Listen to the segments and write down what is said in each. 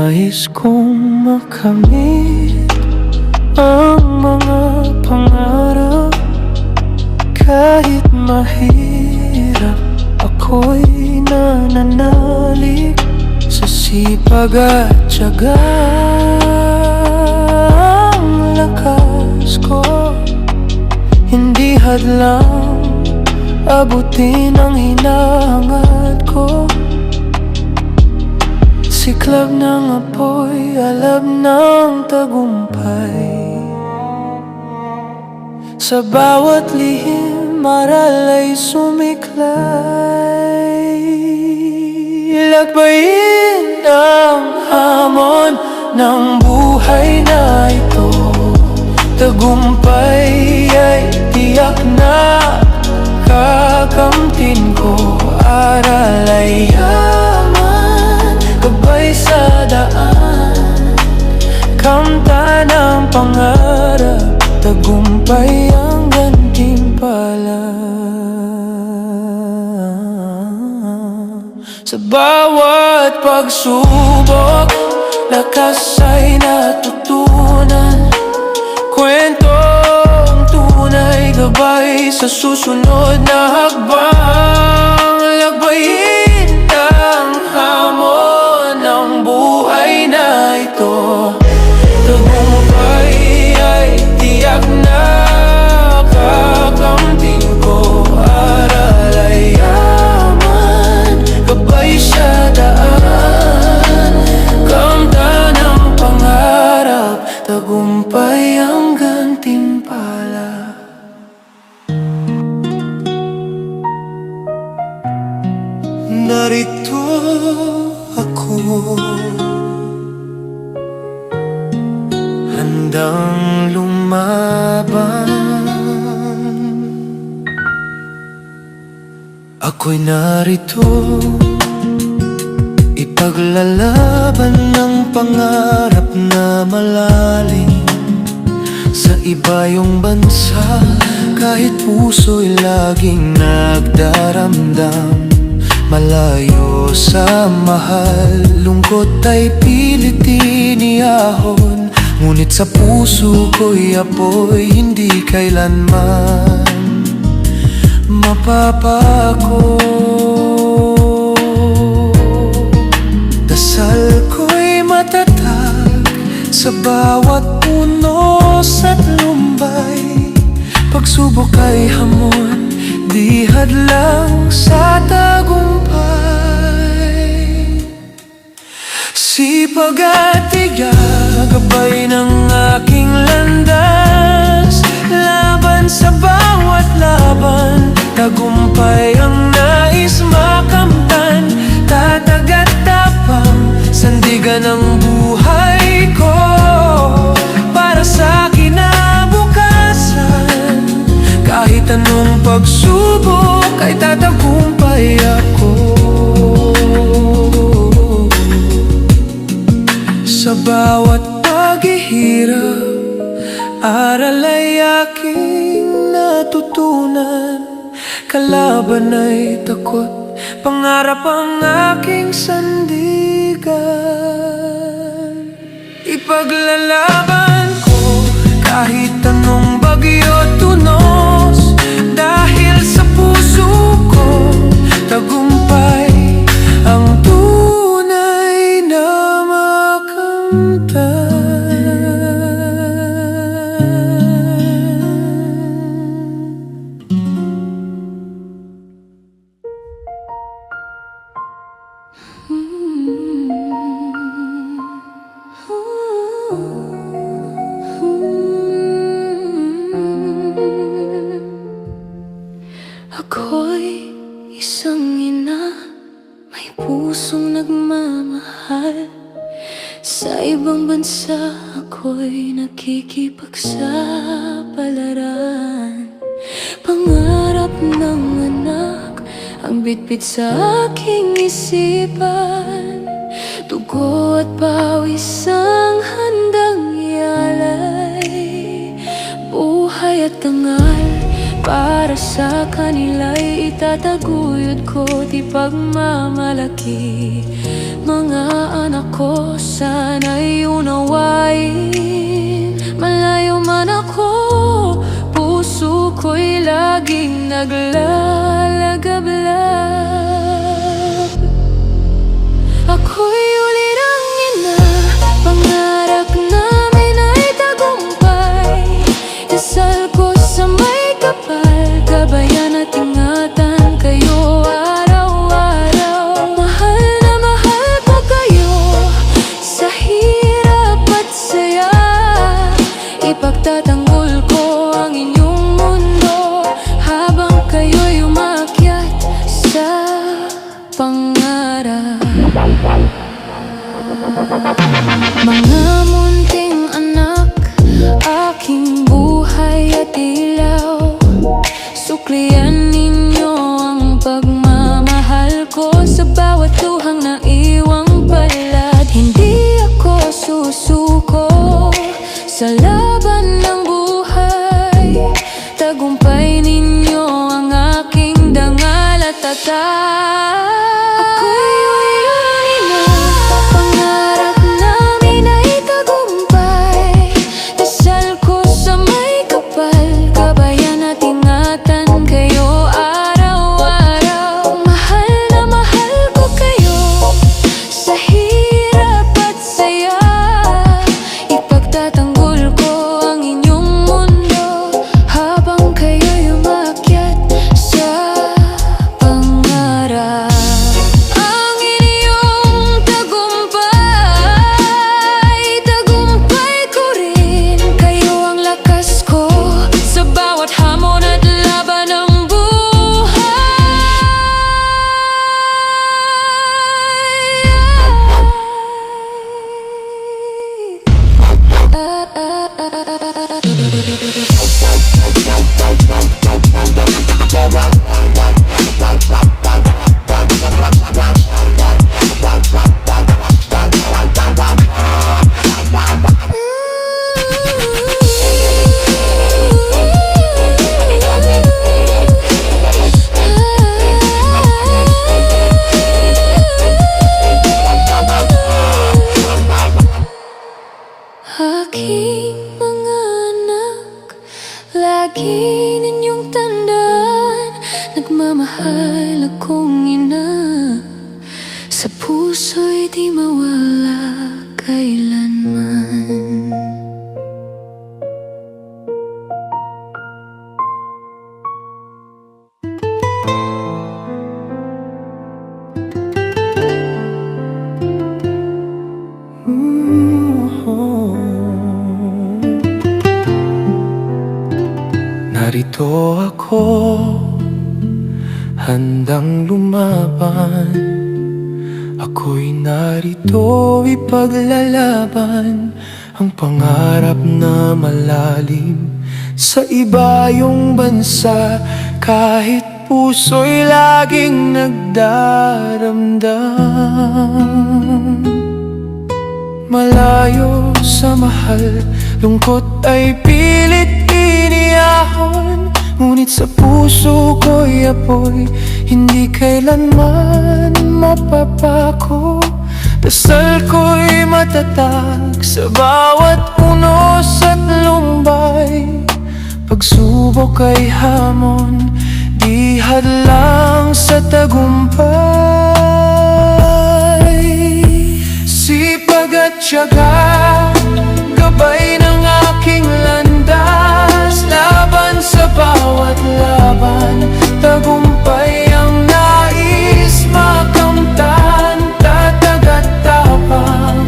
Nais kong makamit ang mga pangarap. Kahit mahirap, ako'y nananalig sa sipag at tiyaga. Ang lakas ko hindi hadlang abutin ang hinahangat ko. Siklab ng apoy, alab ng tagumpay. Sa bawat lihim, aral ay sumiklay. Lakbayin ang hamon ng buhay na ito. Tagumpay ay tiyak na kakamtin ko. Aral ay yaman, gabay sa daan. Kamtan ang pangarap, tagumpay ang gantimpala. Sa bawat pagsubok, lakas ay natutunan. Kwentong tunay, gabay sa susunod na hakbang. Lakbayin ang hamon ng buhay na ito. Tagumpay ay tiyak na kakamtin ko. Aral ay yaman, gabay sa daan. Kamtan ang pangarap, tagumpay ang gantimpala. Narito ako, handang lumaban. Ako'y narito, ipaglalaban ng pangarap na malalim. Sa ibayong bansa, kahit puso'y laging nagdaramdam. Malayo sa mahal, lungkot ay pilit inihahon. Ngunit sa puso ko'y apoy, hindi kailanman mapapako. Dasal ko'y matatag sa bawat unos at lumbay. Pagsubok ay hamon, di hadlang sa tagumpay. Sipag at tiyaga, gabay ng aking landas. Laban sa bawat laban, tagumpay ang nais makamtan. Tatag at tapang, sandigan ng buhay ko. Para sa kinabukasan, kahit anong pagsubok ay tatagumpay ako. Sa bawat paghihirap, aral ay aking natutunan. Kalaban ay takot, pangarap ang aking sandigan. Ipaglalaban ko kahit anong bagyo tunos. Dahil sa puso ko, tagumpay ang tunay na makamtan. Ako'y isang ina, may pusong nagmamahal. Sa ibang bansa ako'y nakikipagsapalaran. Pangarap ng anak ang bitbit sa aking isipan. Dugo at pawis ang handang ialay. Buhay at tangal para sa kanila'y itataguyod ko, di pagmamalaki. Mga anak ko, sana'y unawain. Malayo man ako, puso ko'y laging naglalagablab. Ako'y uli ng ina, pangarap namin ay tagumpay. Dasal ko sa may kapal, gabayan at ingatan kayo araw-araw. Mahal na mahal ko kayo, sa hirap at saya. Ipagtatanggol ko ang inyong mundo, habang kayo'y umakyat sa pangarap. Mga munting anak, aking buhay at ilaw, suklian ninyo ang pagmamahal ko sa bawat luhang naiwang palad. Hindi ako susuko sa laban ng buhay, tagumpay ninyo ang aking dangal at tatag. Ako'y uli na, pangarap namin ay tagumpay. Dasal ko sa may kapal, gabayan at ingatan kayo araw-araw. Mahal na mahal ko kayo, sa hirap at saya. Ipagtatanggol ko ang inyong mundo, habang kayo'y umakyat sa pangarap. Ang inyong tagumpay, tagumpay ko rin. Kayo ang lakas ko sa bawat hamon at laban ng aking mga anak, lagi ninyong tandaan, nagmamahal akong ina, sa puso'y di mawala kailanman. Narito ako, handang lumaban. Ako'y narito ipaglalaban ang pangarap na malalim sa ibayong bansa. Kahit puso'y laging nagdaramdam, malayo sa mahal, lungkot ay pilit iniyahon. Ngunit sa puso ko'y apoy, hindi kailanman mapapako. Dasal ko'y matatag sa bawat unos at lumbay. Pagsubok ay hamon, di hadlang sa tagumpay. Sipag at tiyaga, gabay ng aking landas. Laban sa bawat laban, tagumpay ang nais makamtan. Tatag at tapang,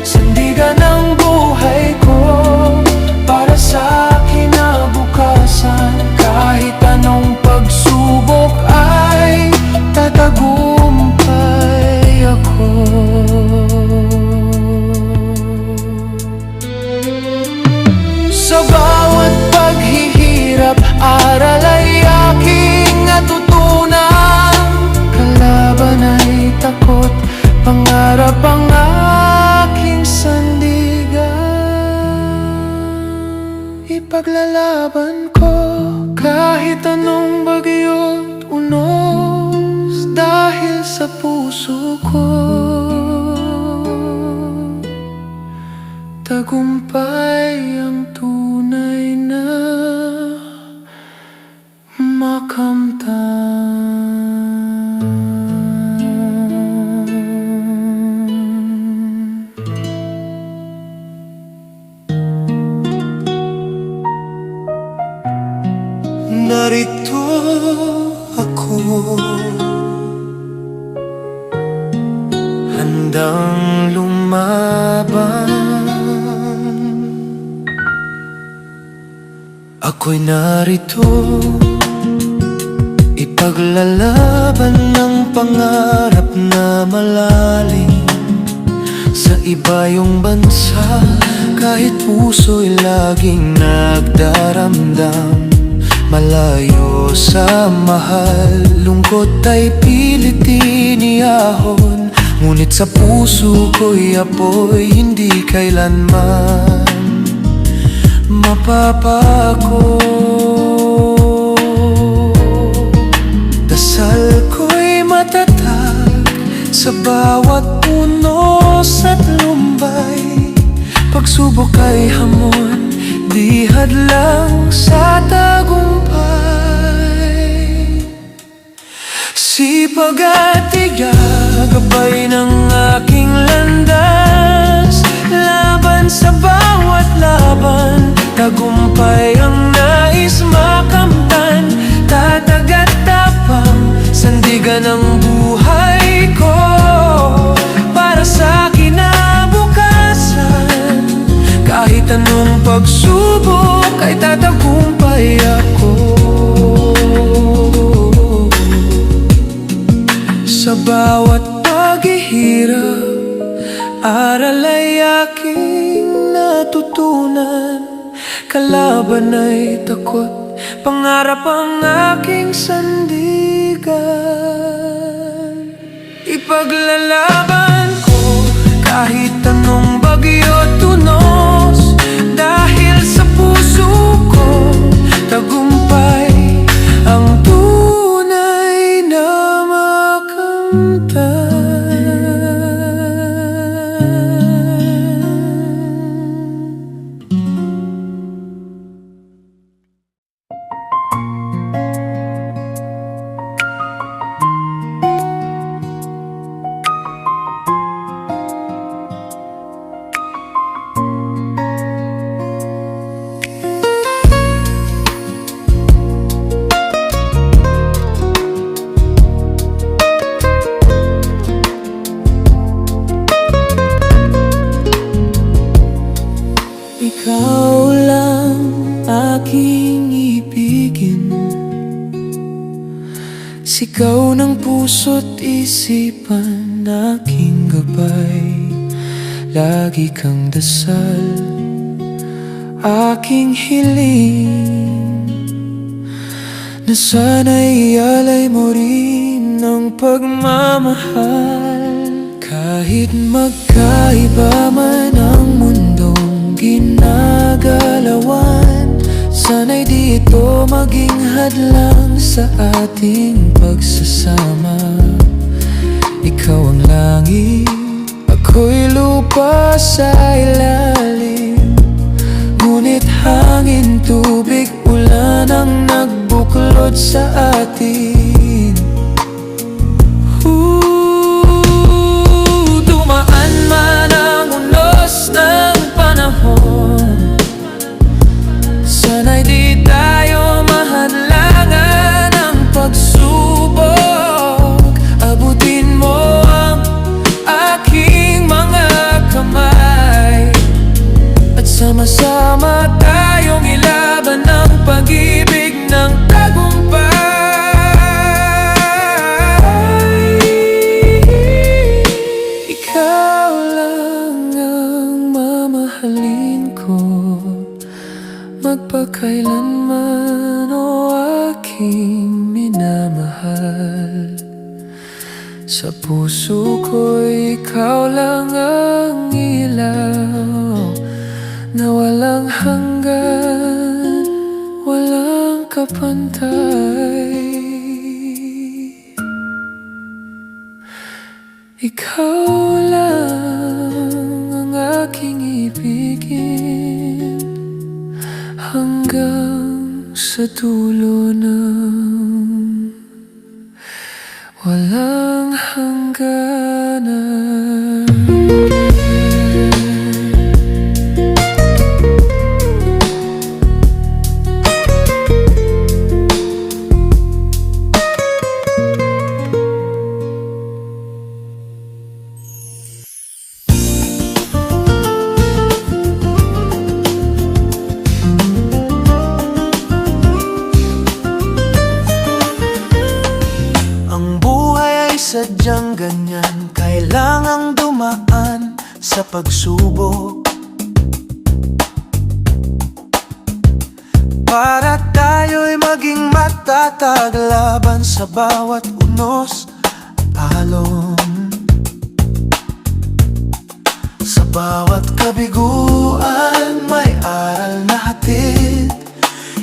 sandigan ang buhay ko para sa kinabukasan. Kahit anong pagsubok ay tatagumpay ako. Sa bawat paghihirap, aral ay aking natutunan. Kalaban ay takot, pangarap ang aking sandigan. Ipaglalaban ko kahit anong bagyo't unos, dahil sa puso ko tagumpay ang tunay na makamtan. Narito ako, handang lumaban. Ako'y narito, ipaglalaban ng pangarap na malalim. Sa iba yung bansa, kahit puso'y laging nagdaramdam. Malayo sa mahal, lungkot ay pilit inihahon. Ngunit sa puso ko'y apoy, hindi kailanman mapapako. Dasal ko'y matatag sa bawat unos at lumbay. Pagsubok ay hamon, di hadlang sa tagumpay. Sipag at tiyaga, gabay ng aking landas. Laban sa bawat laban, tagumpay ang nais makamtan. Tatag at tapang, sandigan ang buhay ko para sa kinabukasan. Kahit anong pagsubok ay tatagumpay ako. Sa bawat paghihirap, aral ay aking natutunan. Kalaban ay takot, pangarap ang aking sandigan. Ipaglalaban ko kahit anong bagyo't tunos. Dahil sa puso ko, tagumpay ang tunay na makamtan. Ikaw lang aking ibigin, sigaw ng puso't isipan, aking gabay. Lagi kang dasal, aking hiling, na sana'y alay mo rin ang pagmamahal. Kahit magkaiba man ang mundong ginagalawan, sana'y di ito maging hadlang sa ating pagsasama. Ikaw ang langit, ako'y lupa sa ilalim. Ngunit hangin, tubig, ulan ang nagbuklod sa atin. Dumaan man ang unos ng panahon, sana'y di tayo mahadlangan ng pagsubok. Abutin mo ang aking mga kamay, at sama-sama tayong ilaban ang pag-ibig ng tagumpay. Ikaw lang ang mamahalin ko, magpakailanman, o aking minamahal. Sa puso ko'y ikaw lang ang ilaw, na walang hanggan, walang kapantay. Ikaw lang ang aking ibig, ibigin hanggang sa dulo ng walang hangganan. Sadyang ganyan, kailangang dumaan sa pagsubok para tayo'y maging matatag laban sa bawat unos at alon. Sa bawat kabiguan may aral na hatid,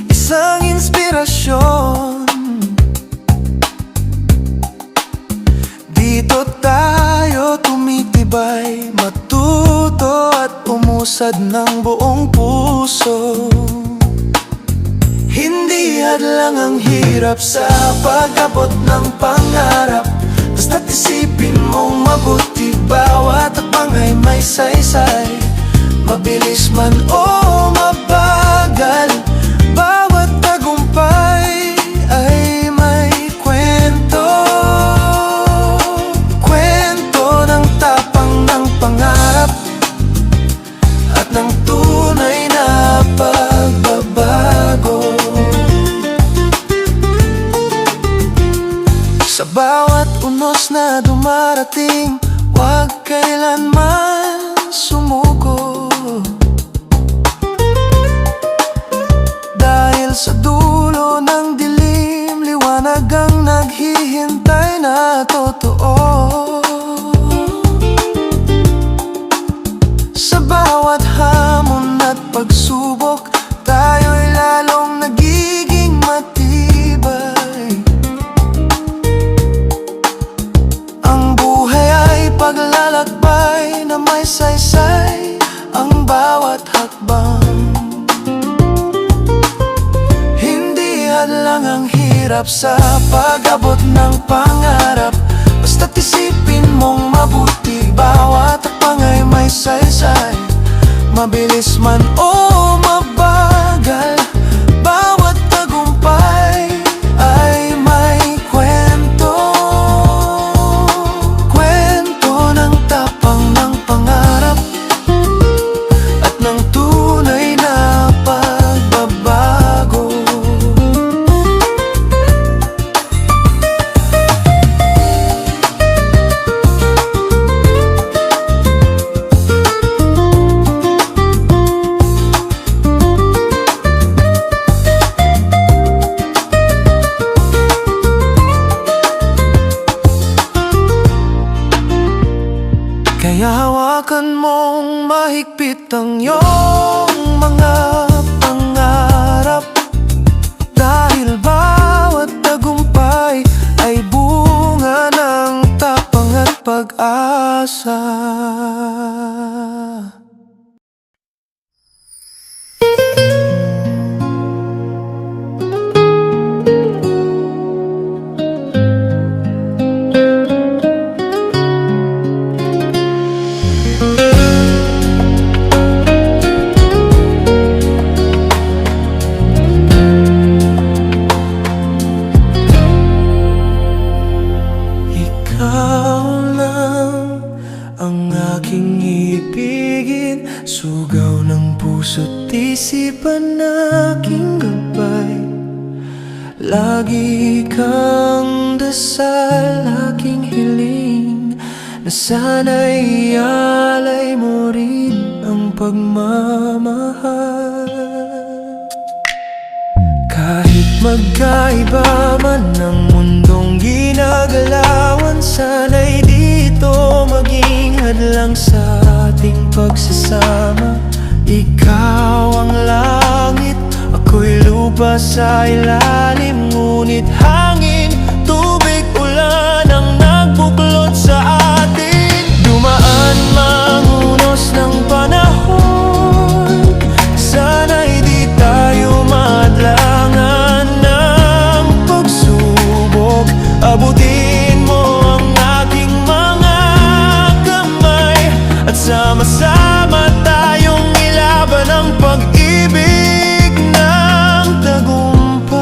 isang inspirasyon. Dito tayo tumitibay, matuto at umusad ng buong puso. Hindi hadlang ang hirap sa pag-abot ng pangarap, basta't isipin mong mabuti, bawat hakbang ay may saysay. Mabilis man o mabagal, bawat tagumpay ay may kwento. Pangarap at ng tunay na pagbabago. Sa bawat unos na dumarating, huwag kailanman sumuko, dahil sa dulo ng dilim, liwanag ang naghihintay na totoo. Bawat hamon at pagsubok, tayo'y lalong nagiging matibay. Ang buhay ay paglalakbay na may saysay, ang bawat hakbang. Hindi hadlang ang hirap sa pag-abot ng pangarap, basta't isipin mong mabuti, bawat hakbang ay may saysay. Mabilis man o mabagal, bawat tagumpay ay may kwento. Kwento ng tapang ng pangarap at ng tunay na pagbabago. Kaya hawakan mong mahigpit ang iyong mga pangarap, dahil bawat tagumpay ay bunga ng tapang at pag-asa. Sugaw ng puso't isipan aking gabay, lagi kang dasal, aking hiling, na sana'y alay mo rin ang pagmamahal. Kahit magkaiba man ang mundong ginagalawan, sana'y dito maging hadlang sa ating pagsasama. Ikaw ang langit, ako'y lupa sa ilalim, ngunit hangin, tubig, ulan ang nagbuklod sa atin. Dumaan mang unos ng panahon, Sama-sama tayong ilaban ang pag-ibig ng tagumpay.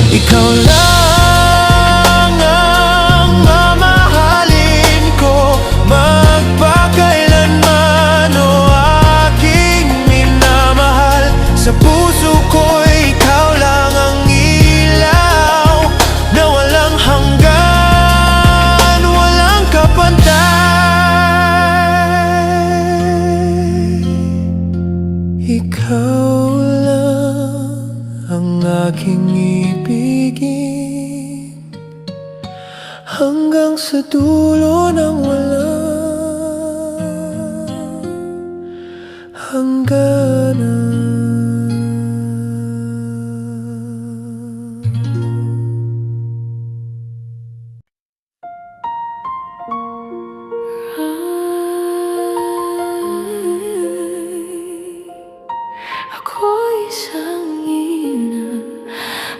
Ikaw lang ang mamahalin ko, magpakailanman o aking minamahal. Sa puso ko ikaw lang ang ilaw na walang hanggan, walang kapantay. Ikaw lang ang aking ibigin hanggang sa dulo ng walang hangganan. Ako'y isang ina,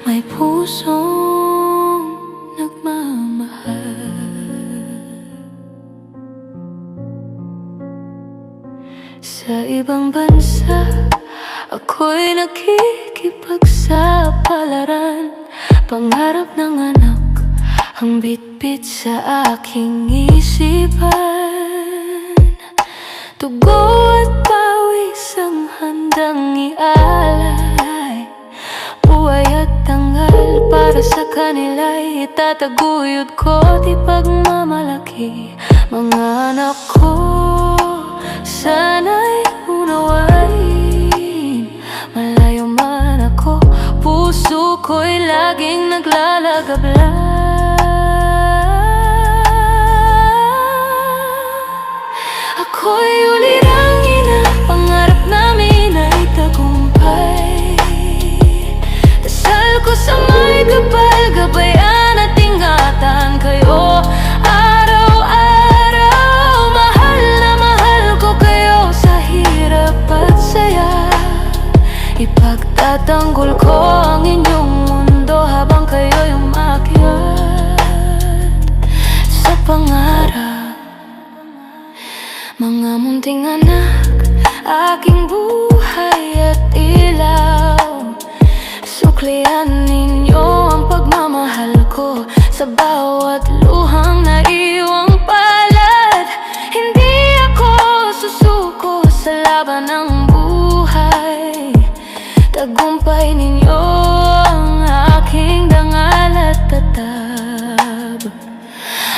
may pusong nagmamahal. Sa ibang bansa, ako'y nakikipagsapalaran. Pangarap ng anak, ang bitbit sa aking isipan. Tugo at pawis ang handang ialay, buhay at tangal para sa kanila'y itataguyod ko. Di pagmamalaki mga anak ko, sana'y unawain. Malayo man ako, puso ko'y laging naglalagabla. Ako'y ulirang ina, pangarap namin ay tagumpay. Dasal ko sa may kapal, gabayan at ingatan kayo araw-araw. Mahal na mahal ko kayo sa hirap at saya. Ipagtatanggol ko ang inyong mundo habang kayo'y umakyat sa pangarap. Mga munting anak, aking buhay at ilaw, suklian ninyo ang pagmamahal ko sa bawat luhang naiwang palad. Hindi ako susuko sa laban ng buhay. Tagumpay ninyo ang aking dangal at tatab.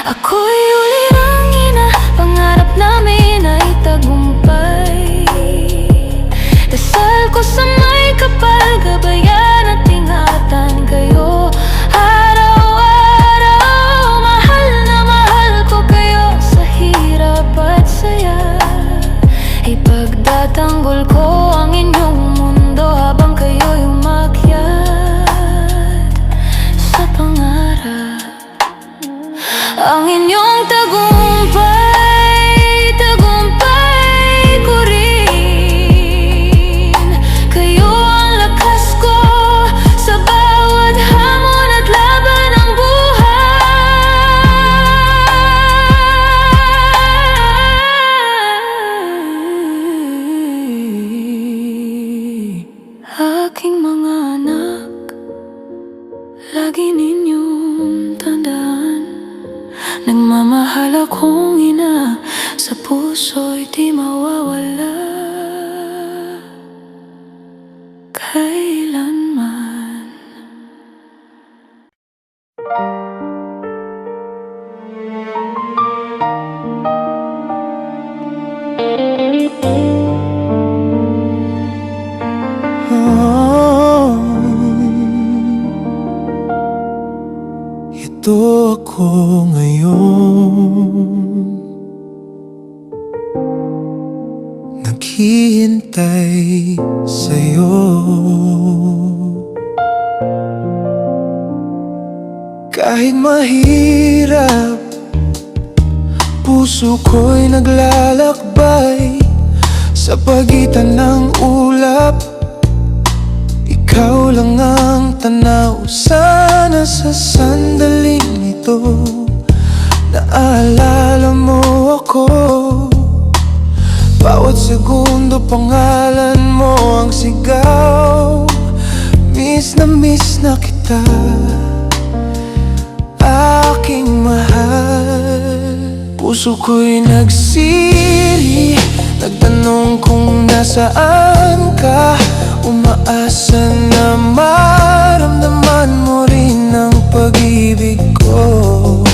Ako'y ulirang ina, pangarap namin ay tagumpay. Dasal ko sa may kapal, gabayan at ingatan kayo araw-araw. Mahal na mahal ko kayo sa hirap at saya. Ipagtatanggol ko ang inyong mundo habang kayo'y umakyat sa pangarap. Ang inyong tagumpay, tagumpay ko rin. Kayo ang lakas ko sa bawat hamon at laban ng buhay. Aking mga anak, lagi ninyong tandaan, nagmamahal akong ina, sa puso'y di mawawala kailanman. Ito ako ngayon, naghihintay sa'yo. Kahit mahirap, puso ko'y naglalakbay sa pagitan ng ulap. Ikaw lang ang tanaw. Sana sa sandaling ito na kita, aking mahal. Puso ko'y nagsiri, nagtanong kung nasaan ka. Umaasa na maramdaman mo rin ang pag-ibig ko.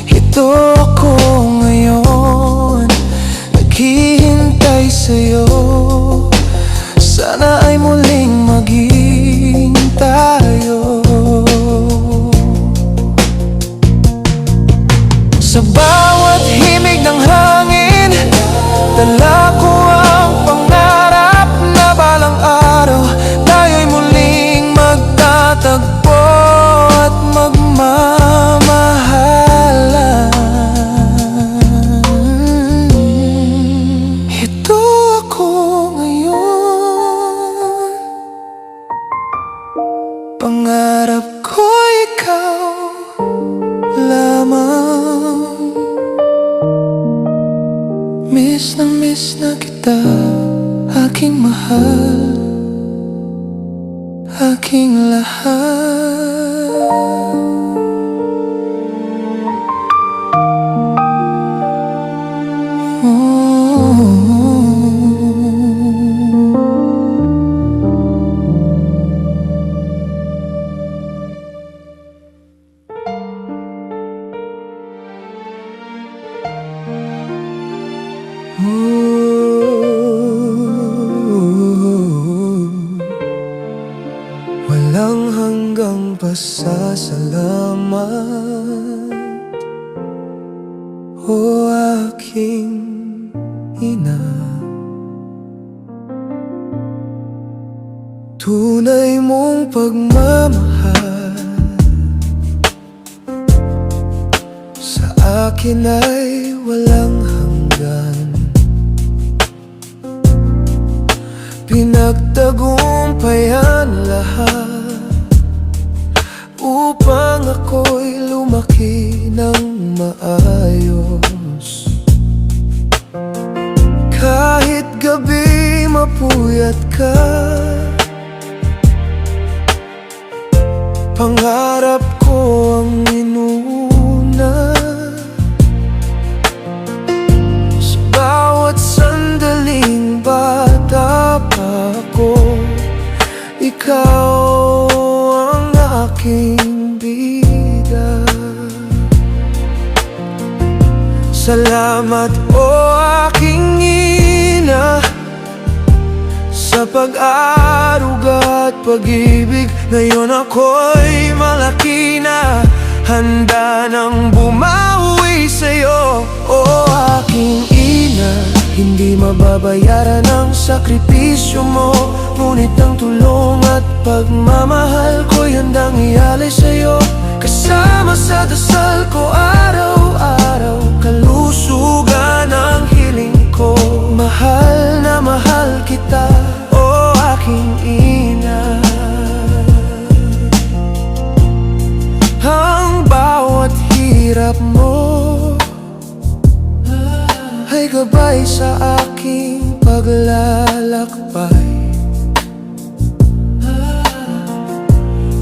Ito ako ngayon, naghihintay sa'yo. Sana ay muling maging tayo. Sa bawat himig ng hangin, dala ko ang pangarap na balang araw tayo'y muling magtatagpo at magmamahalan. Ito ako ngayon, pangarap ko ikaw lamang. Miss na kita, aking mahal, aking lahat. Walang hanggang pasasalamat, o aking ina. Tunay mong pagmamahal sa akin ay walang hanggan. Pinagtagumpayan lahat upang ako'y lumaki ng maayos. Kahit gabi mapuyat ka, pangarap ko ang inuna. Sa bawat sandaling bata pa ako, ikaw ang aking bida. Salamat o aking ina sa pag-aruga at pag-ibig. Ngayon ako'y malaki na, handa nang bumawi sa'yo. O aking ina, hindi mababayaran ang sakripisyo mo, ngunit ang tulong at pagmamahal ko'y handang ialay sa'yo. Kasama sa dasal ko araw-araw, kalusugan ang hiling ko. Mahal na mahal kita, o aking ina. Ang bawat hirap mo ay gabay sa aking paglalakbay.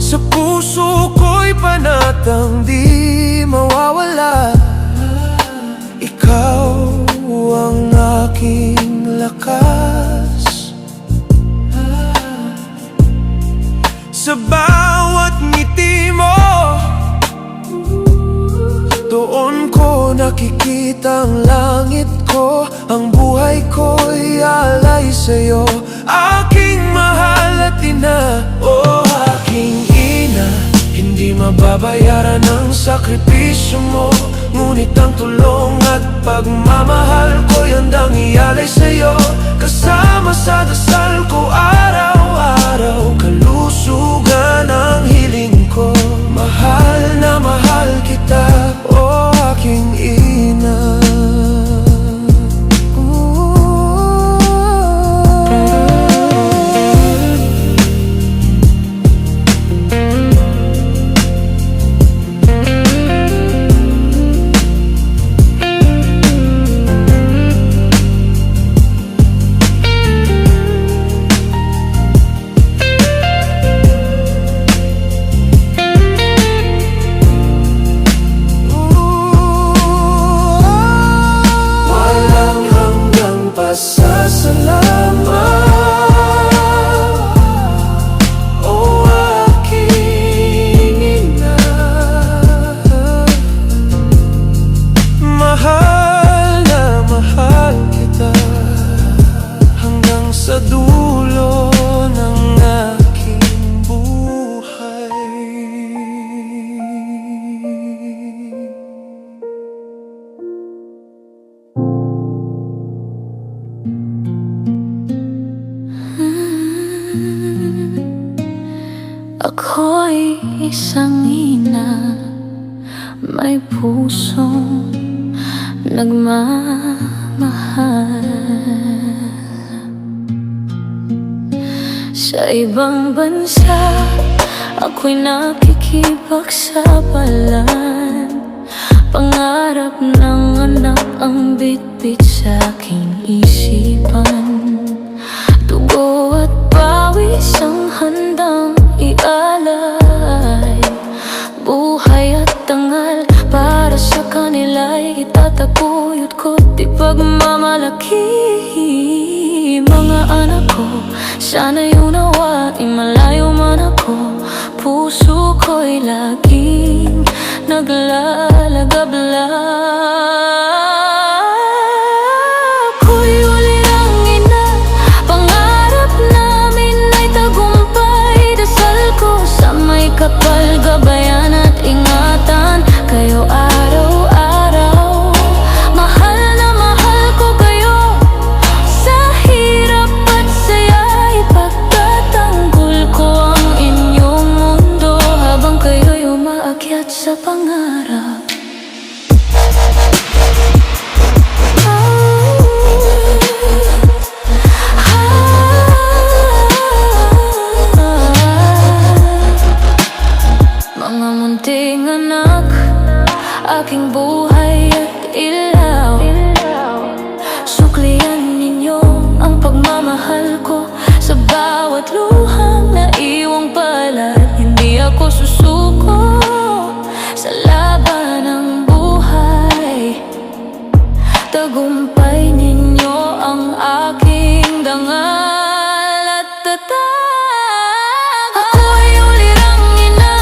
Sa puso ko'y panatang di mawawala, ikaw ang aking lakas. Sa bawat ngiti mo, doon ko nakikita ang langit ko. Ang buhay ko'y alay sa'yo, aking mahal at ina. O aking ina, hindi mababayaran ang sakripisyo mo, ngunit ang tulong at pagmamahal ko'y handang ialay sa'yo. Kasama sa dasal ko araw-araw, kalusugan ang hiling ko. Mahal na mahal kita, o aking ina. pusong nagmamahal. Sa ibang bansa, ako'y nakikipagsabalan. Pangarap ng anak ang bitbit sa aking isipan. Dugo at pawis ang handang ialay. Buhay at tangal para sa kanila'y itataguyod ko't ipagmamalaki. Mga anak ko, sana'y unawain, malayo man ako, puso ko'y laging naglalagabla. Ako'y uli ng ina, pangarap namin ay tagumpay. Dasal ko sa may kapal, gabayan at ingatan kayo araw-araw. Mahal na mahal ko kayo, sa hirap at saya ipagtatanggol ko ang inyong mundo, habang kayo'y umaakyat sa pangarap. Mga munting anak, aking buhay at ilaw, suklian ninyo ang pagmamahal ko. Sa bawat luhang naiwang palad, hindi ako susuko sa laban ng buhay. Tagumpay ninyo ang aking dangal at tatag. Ako'y ulirang ina,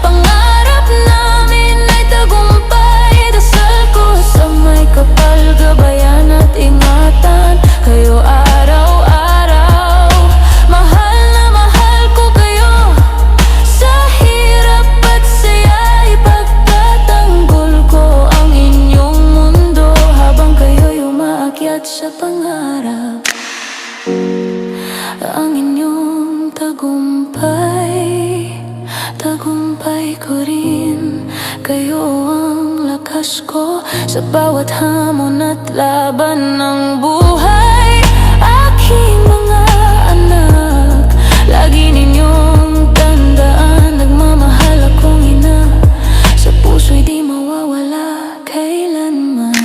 pangarap namin ay tagumpay. Dasal ko sa may kapal, gabayan at ingatan kayo araw-araw. Mahal na mahal ko kayo, sa hirap at saya ipagtatanggol ko ang inyong mundo, habang kayo'y umaakyat sa pangarap. Ang inyong tagumpay, tagumpay ko rin. Kayo ang lakas ko sa bawat hamon at laban ng buhay. Aking mga anak, lagi ninyong tandaan, nagmamahal akong ina, sa puso'y di mawawala kailanman.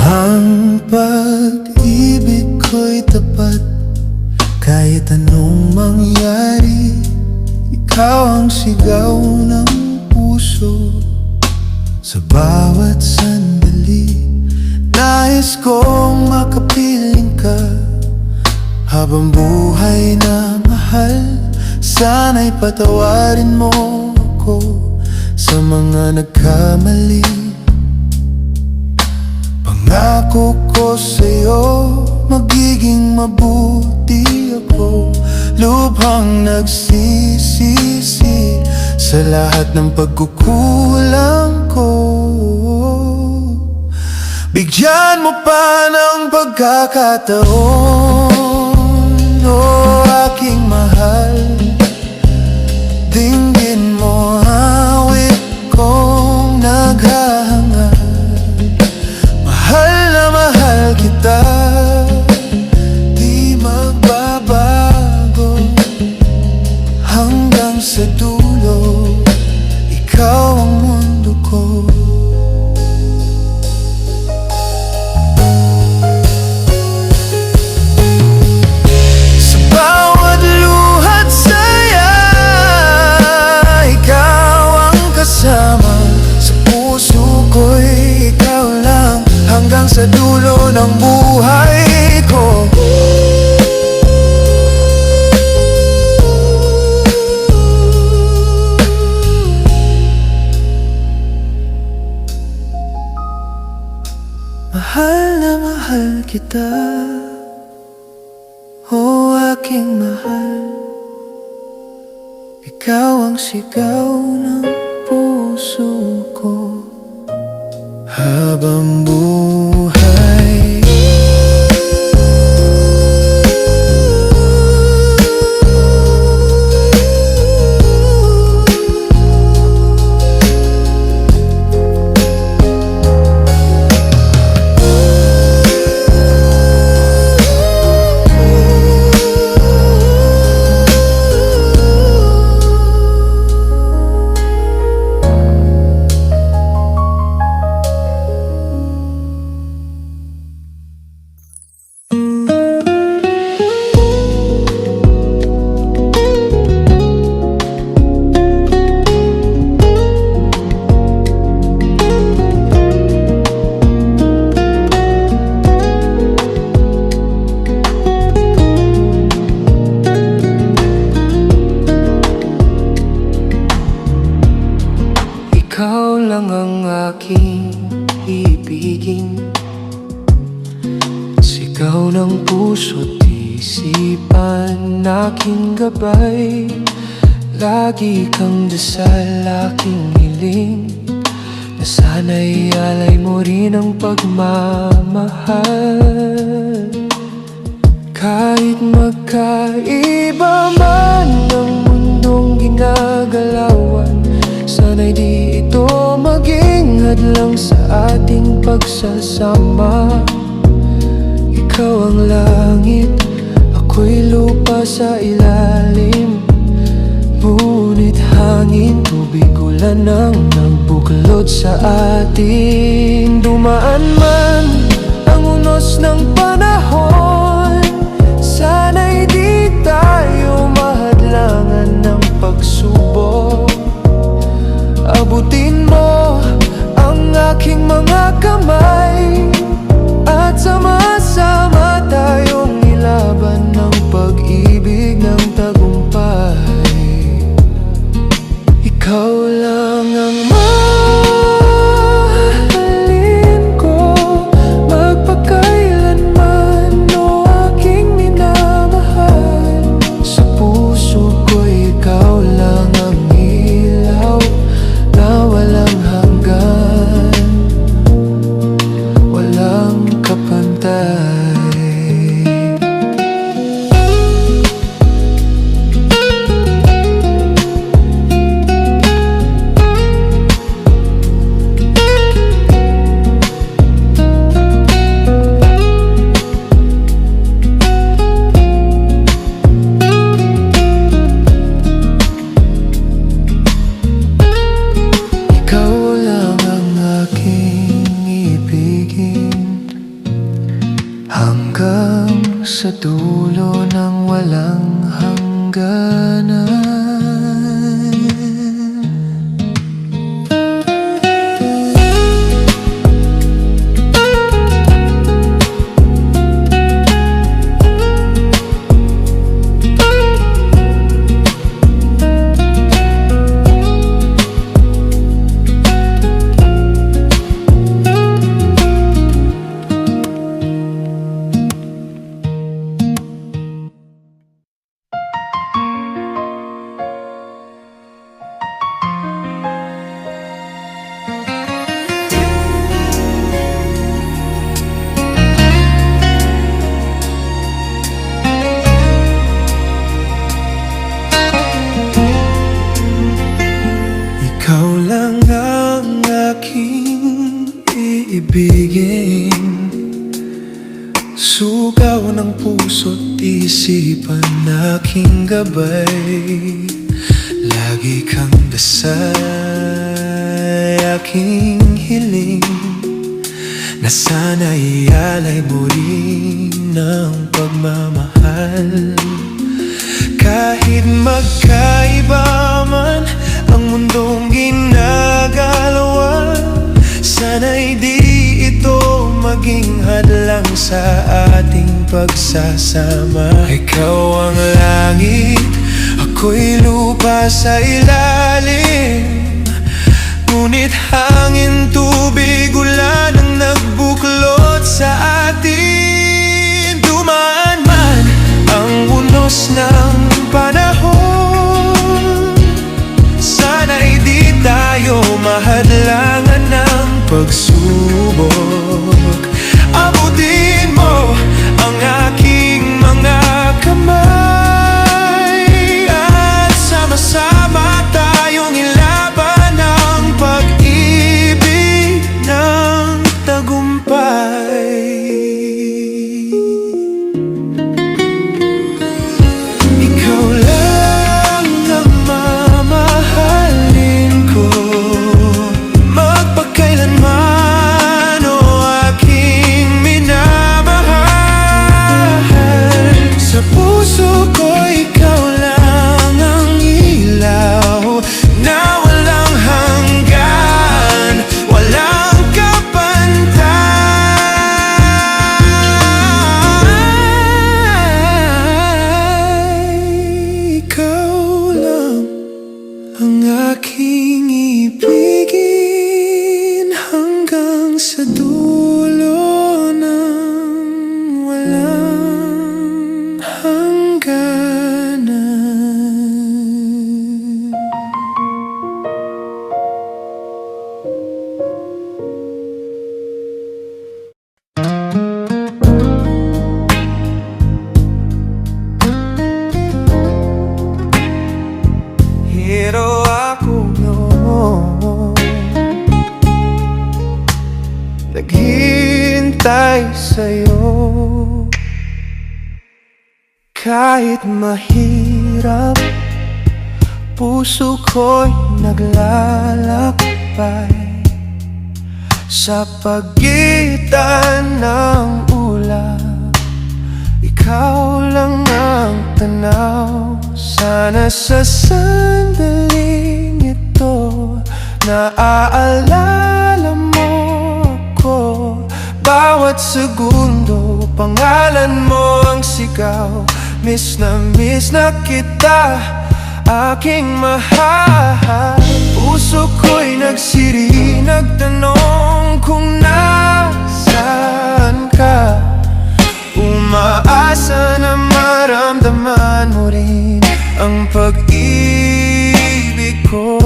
Ang pag-ibig ko'y tapat, kahit anong mangyari. Ikaw ang sigaw ng puso sa bawat sandali. Nais kong makapiling ka habang buhay na mahal. Sana'y patawarin mo ko sa mga nagkamali. Pangako ko sa'yo, magiging mabuti ako. Lubhang nagsisisi sa lahat ng pagkukulang ko. Bigyan mo pa ng pagkakataon, o aking mahal. Dinggin mo awit kong naghahangad. Mahal na mahal kita, di magbabago. Hanggang sa dulo, ikaw ang mundo ko. Sa bawat luhat saya, ikaw ang kasama. Sa puso ko'y ikaw lang, hanggang sa dulo ng buhay ko. Mahal na mahal kita, o aking mahal. Ikaw ang sigaw ng puso ko habang buhay. Ikaw lang ang aking ibigin, sigaw ng puso't isipan, aking gabay. Lagi kang dasal, aking hiling, na sana'y alay mo rin ang pagmamahal. Kahit magkaiba man ang mundong ginagalawan, sana'y di ito maging hadlang sa ating pagsasama. Ikaw ang langit, ako'y lupa sa ilalim, ngunit hangin, tubig, ulan ang nagbuklod sa ating. Dumaan man ang unos ng panahon, sana'y di tayo mahadlangan ng pagsubok. Abutin mo ang aking mga kamay, at sama-sama tayong ilaban ng pag-ibig ng tagumpay. Ikaw lang ang mahalin ko, magpakailanman, o aking minamahal. Sa puso ko'y ikaw lang ang ilaw na walang hanggan, walang kapantay. Hanggang sa dulo ng walang hangganan. Ikaw lang ang aking iibigin, sugaw ng puso't isipan, aking gabay. Lagi kang dasal, aking hiling, na sana'y alay mo rin ang pagmamahal. Kahit magkaiba man ang mundong ginagalawan, sana'y di ito maging hadlang sa ating pagsasama. Ikaw ang langit, ako'y lupa sa ilalim, ngunit hangin, tubig, ulan ang nagbuklod naghihintay sa'yo. Kahit mahirap, puso ko'y naglalakbay sa pagitan ng ulap. Ikaw lang ang tanaw. Sana sa sandaling ito naaalala mo ako. Bawat segundo, pangalan mo ang sigaw. Miss na kita, aking mahal. Puso ko'y nagsiri, nagtanong kung nasaan ka. Umaasa na maramdaman mo rin ang pag-ibig ko.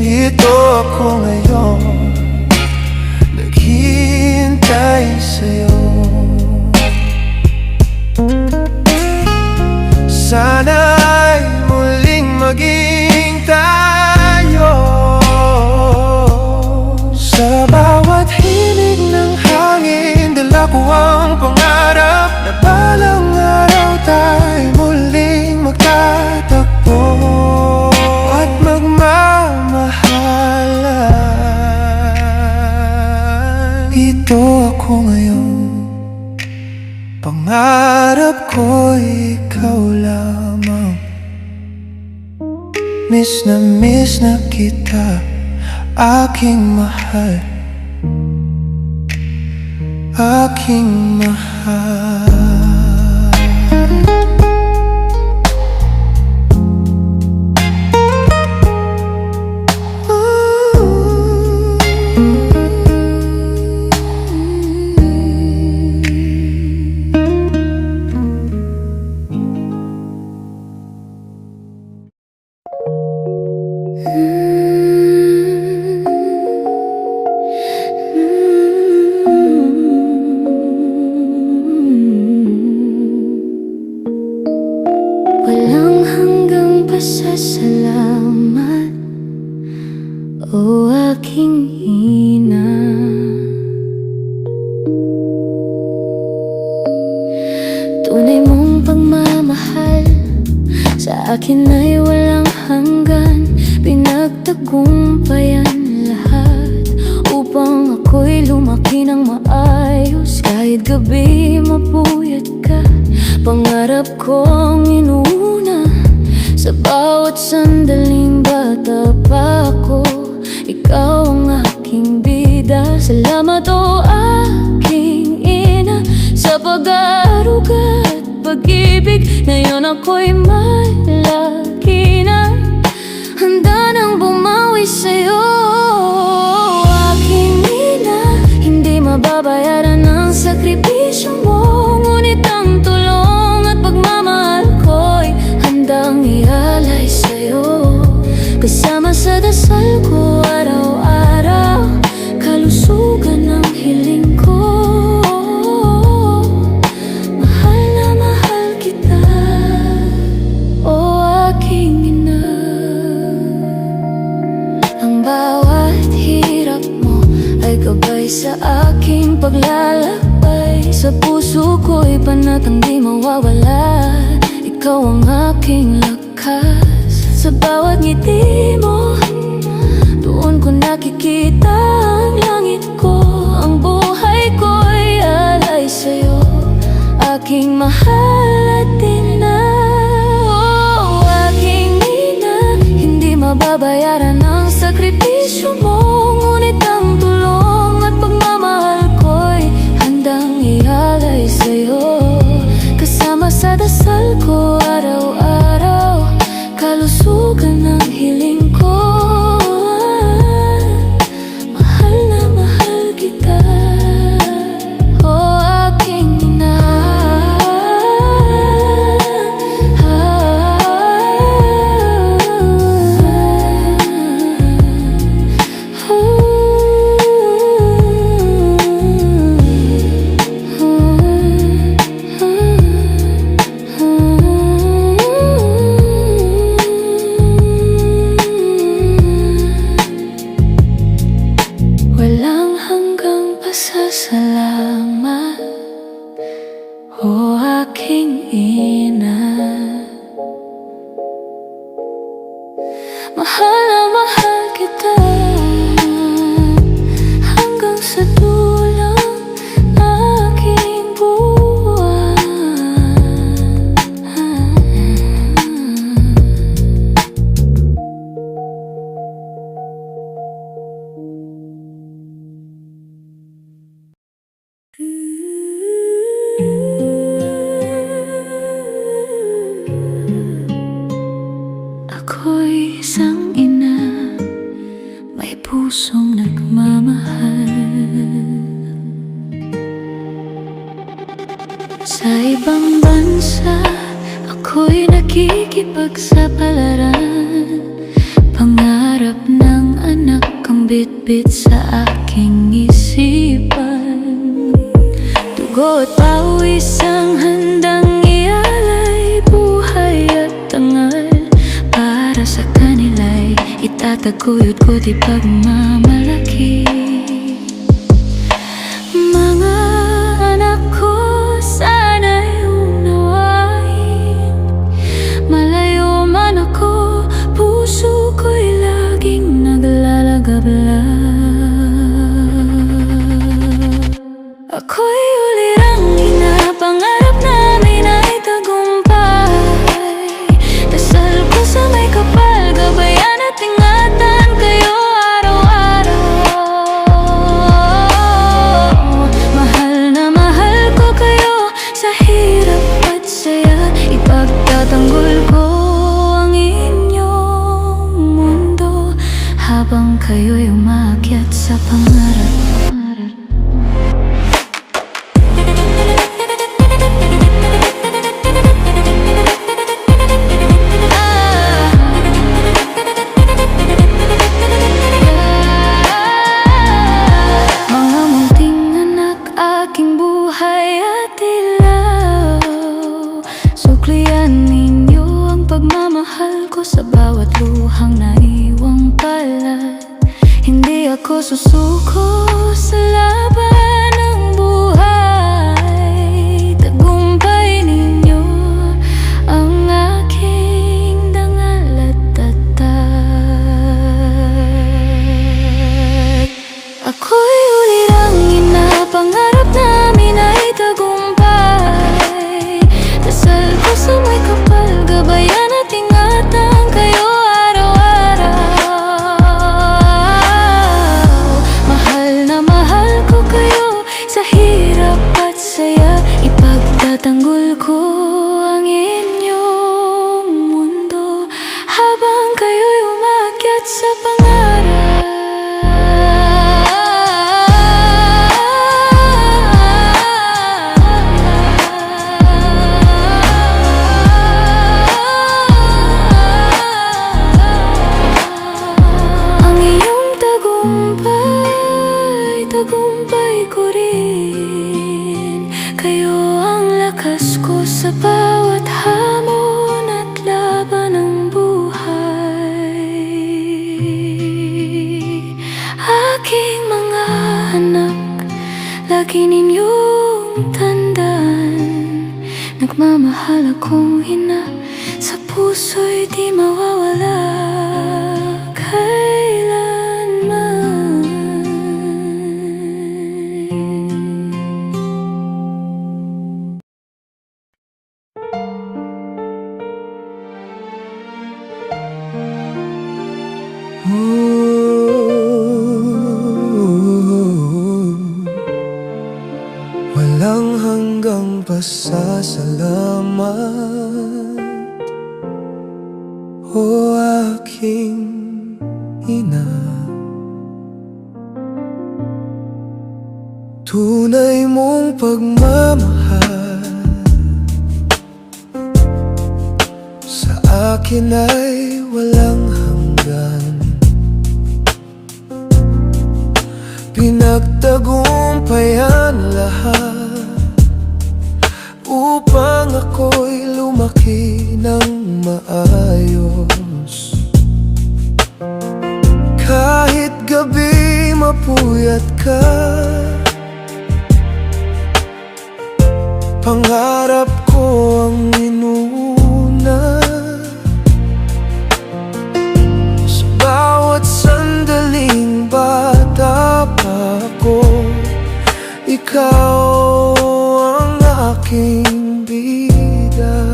Ito ako ngayon, naghihintay sa'yo. Sana'y muling maging tayo. Sa bawat hilig ng hangin, dala ko ang pangarap na balang araw tayo muling magtatagpo at magmamahalan. Ito ako ngayon, pangarap ko ikaw lamang. Miss na kita, aking mahal, aking mahal. Walang hanggang pasasalamat, o aking ina. Tunay mong pagmamahal sa akin ay walang hanggan. Pinagtagumpayan lahat upang ako'y lumaki ng maayos. Kahit gabi mapuyat ka, pangarap kong inuuna. Sa bawat sandaling bata pa ako, ikaw ang aking bida. Salamat o aking ina sa pag-aaruga at pag-ibig. Ngayon ako'y malaki na, handa nang bumawi sa'yo. Aking ina, hindi mababayaran ang sakripisyo mo, ngunit ang tulong at pagmamahal ko'y handang ialay sa'yo. Kasama sa dasal ko araw-araw, kalusugan ang hiling ko. Mahal na mahal kita, o aking ina. Ang bawat hirap mo ay gabay sa aking paglalakbay. Sa puso ko'y panatang di mawawala, ikaw ang aking lakas. Sa bawat ngiti mo, doon ko nakikita ang langit ko. Ang buhay ko'y alay sa'yo, aking mahal at ina. Oh, aking ina, hindi mababayaran ang sakripisyo mo, ngunit ang tulong at pagmamahal ko'y handang ialay sa'yo. Kasama sa dasal ko araw-araw, kalusugan ang hiling ko. Mahal salamat, o aking ina. Mahal na mahal kita hanggang sa dulo ng aking buhay. Ako'y isang ina, may pusong nagmamahal. Sa ibang bansa, ako'y nakikipagsapalaran. Pangarap ng anak ang bitbit sa aking isipan. Dugo at pawis ang handang ialay, buhay at tangal para sa kanila'y itataguyod ko di pagmamalaki. Mga anak ko, sana'y unawain. Malayo man ako, puso ko'y laging naglalagablab. Ako'y ulirang ina, pangarap namin ay tagumpay. Dasal ko sa may kapal, gabayan at ingatan kayo araw-araw. Mahal na mahal ko kayo sa hirap at saya. Ipagtatanggol ko ang inyong mundo habang kayo'y umakyat sa pangarap. Pagmamahal ko sa bawat luhang naiwang kalat. Hindi ako susuko sa laban ng buhay. Tagumpay ninyo ang aking dangal at tatag. Ako'y ulirang ina, pangarap namin ay tagumpay. Dasal ko sa may kapal, gabayan at ingatan kayo araw-araw. Mahal na mahal ko kayo sa hirap at saya. Ipagtatanggol ko ang inyong mundo habang kayo'y umakyat sa pangarap. Tagumpay ko rin. Kayo ang lakas ko sa bawat hamon at laban ng buhay. Aking mga anak, lagi ninyong tandaan, nagmamahal akong ina, sa puso'y di mawawala kailanman. Walang hanggang pasasalamat, o aking ina. Tunay mong pagmamahal sa akin ay walang hanggan. Pinagtagumpayan lahat upang ako'y lumaki ng maayos. Kahit gabi mapuyat ka, Pangarap ko ang inuna. Sa bawat sandaling bata pa ako, ikaw ang aking bida.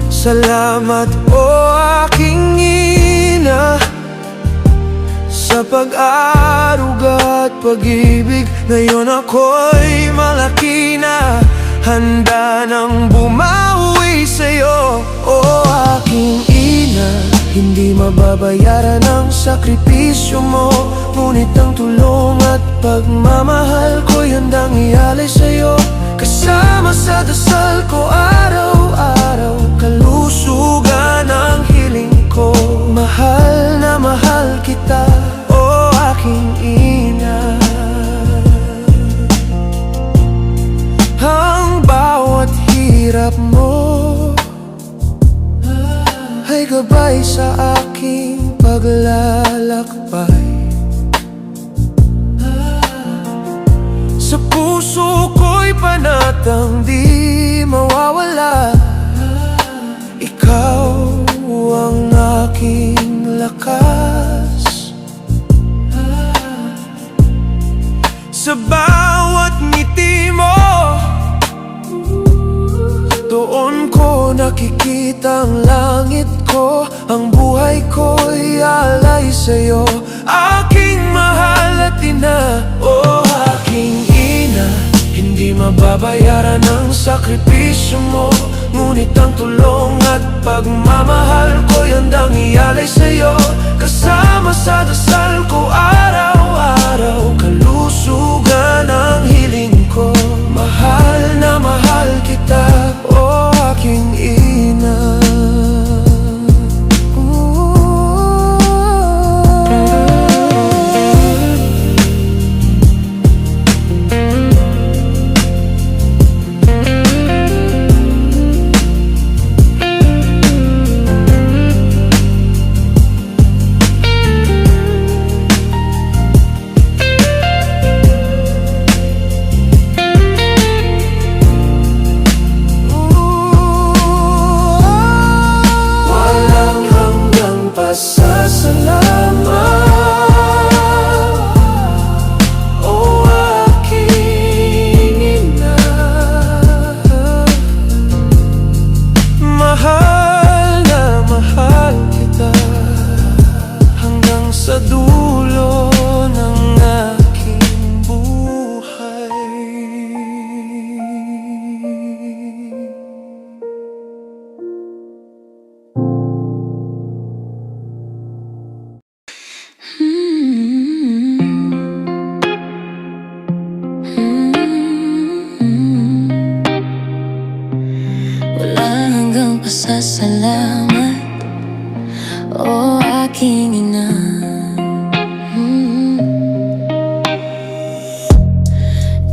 Salamat o aking ina sa pag-aruga at pag-ibig. Ngayon ako'y malaki na, handa nang bumawi sa'yo. O aking ina, hindi mababayaran ang sakripisyo mo, ngunit ang tulong at pagmamahal ko'y handang ialay sa'yo. Kasama sa dasal ko araw-araw, kalusugan ang hiling ko. Mahal na mahal kita, o aking ina. Ang bawat hirap mo ay gabay sa aking paglalakbay. Sa puso ko'y panatang di mawawala, ikaw ang aking lakas. Sa bawat ngiti mo, doon ko nakikita ang langit ko. Ang buhay ko'y alay sa'yo, aking mahal at ina. O aking ina, hindi mababayaran ang sakripisyo mo, ngunit ang tulong at pagmamahal ko'y handang ialay sa'yo. Kasama sa dasal ko araw-araw, kalusugan ang hiling ko. Mahal na mahal kita, o aking ina. Sa dulo ng aking buhay. Wala hanggang pasasalamat, o aking ina.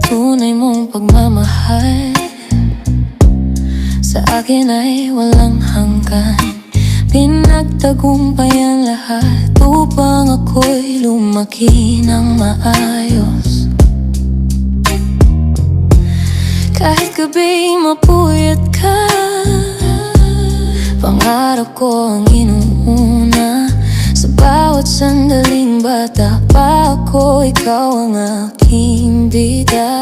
Tunay mong pagmamahal sa akin ay walang hanggan. Pinagtagumpayan lahat upang ako'y lumaki ng maayos. Kahit gabi mapuyat ka, pangarap ko ang inuuna. Sa bawat sandaling bata pa ako, ikaw ang aking bida.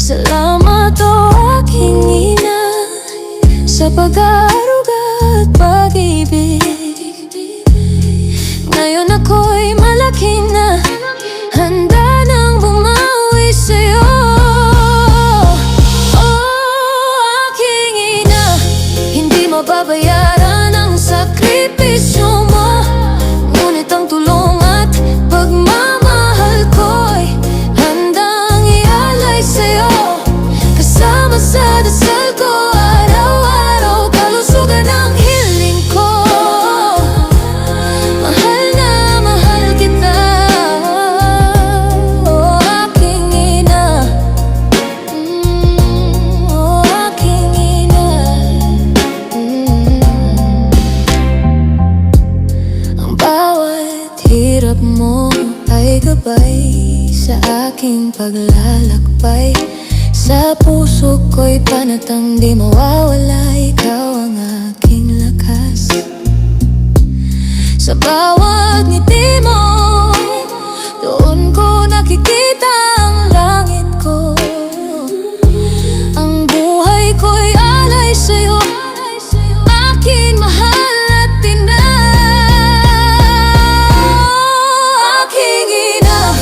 Salamat o aking ina sa pag-aaruga at pag-ibig. Ngayon ako'y malaki na, handa nang bumawi sa'yo. Oh, aking ina, hindi mababayaran ang sakripisyo mo, ngunit ang tulong at pagmamahal ko'y handang ialay sa'yo. Kasama sa dasal ko araw-araw, kalusugan sa aking paglalakbay. Sa puso ko'y panatang di mawawala, ikaw ang aking lakas. Sa bawat ngiti mo, doon ko nakikita ang langit ko. Ang buhay ko'y alay sa'yo, aking mahal at ina. Aking ina,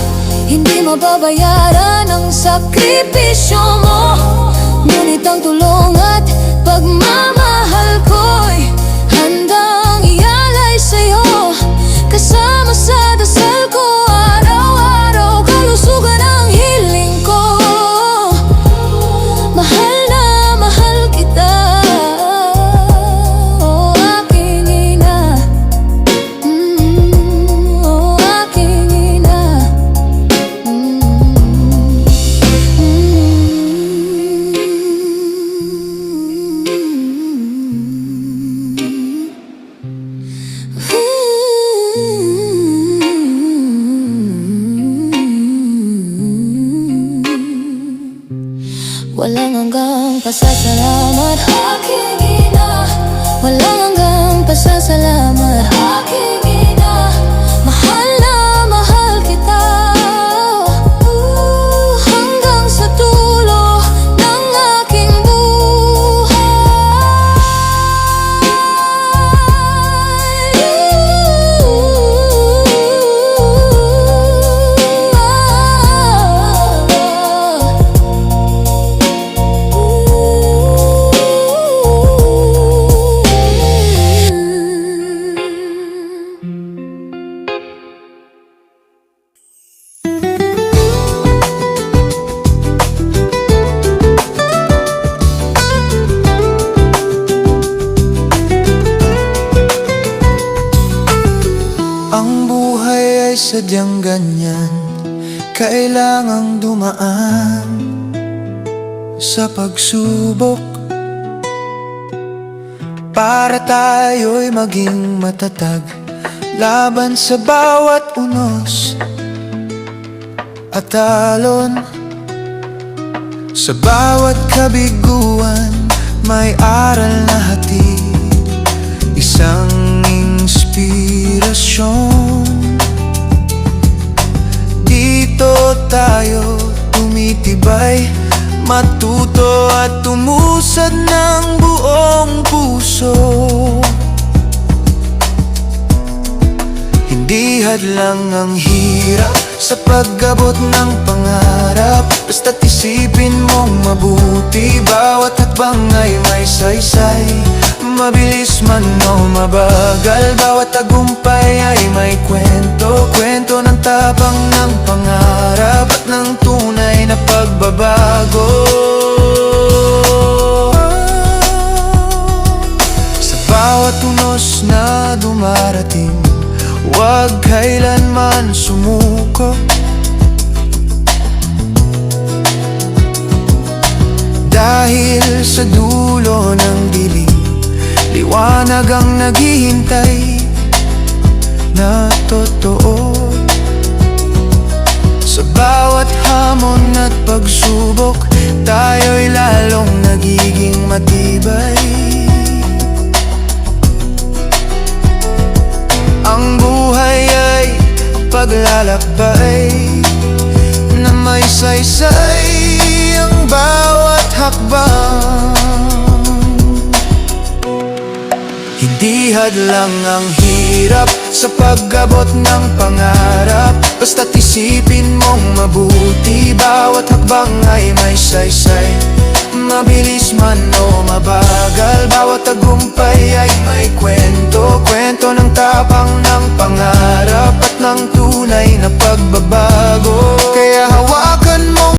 hindi mababayaran ang sakripisyo mo. Ngunit ang tulong at pagmamahal ko'y handang ialay sa'yo. Kasama sa dasal ko, araw-araw kalusugan ang hiling ko. Mahal na mahal kita, oh aking ina. Oh aking ina. Walang hanggang pasasalamat, aking ina. Walang hanggang pasasalamat, aking ina. Mahal na mahal kita, hanggang sa dulo ng aking Ang buhay ay sadyang ganyan, kailangang dumaan sa pagsubok para tayo'y maging matatag laban sa bawat unos at alon. Sa bawat kabiguan may aral na hatid, isang inspirasyon. Dito tayo tumitibay, matuto at tumusad ng buong puso. Hindi hadlang ang hirap sa pag-abot ng pangarap, basta't isipin mong mabuti. Bawat hakbang ay may saysay, mabilis man o mabagal. Bawat tagumpay ay may kwento, kwento ng tapang ng pangarap at ng tunay na pagbabago. Sa bawat unos na dumarating, huwag kailanman sumuko. Dahil sa dulo ng dilim, liwanag ang naghihintay na totoo. Sa bawat hamon at pagsubok, tayo'y lalong nagiging matibay. Ang buhay ay paglalakbay na may saysay ang bawat hakbang. Hindi hadlang ang hirap sa pag-abot ng pangarap, basta't isipin mong mabuti. Bawat hakbang ay may saysay, mabilis man o mabagal. Bawat tagumpay ay may kwento, kwento ng tapang ng pangarap at ng tunay na pagbabago. Kaya hawak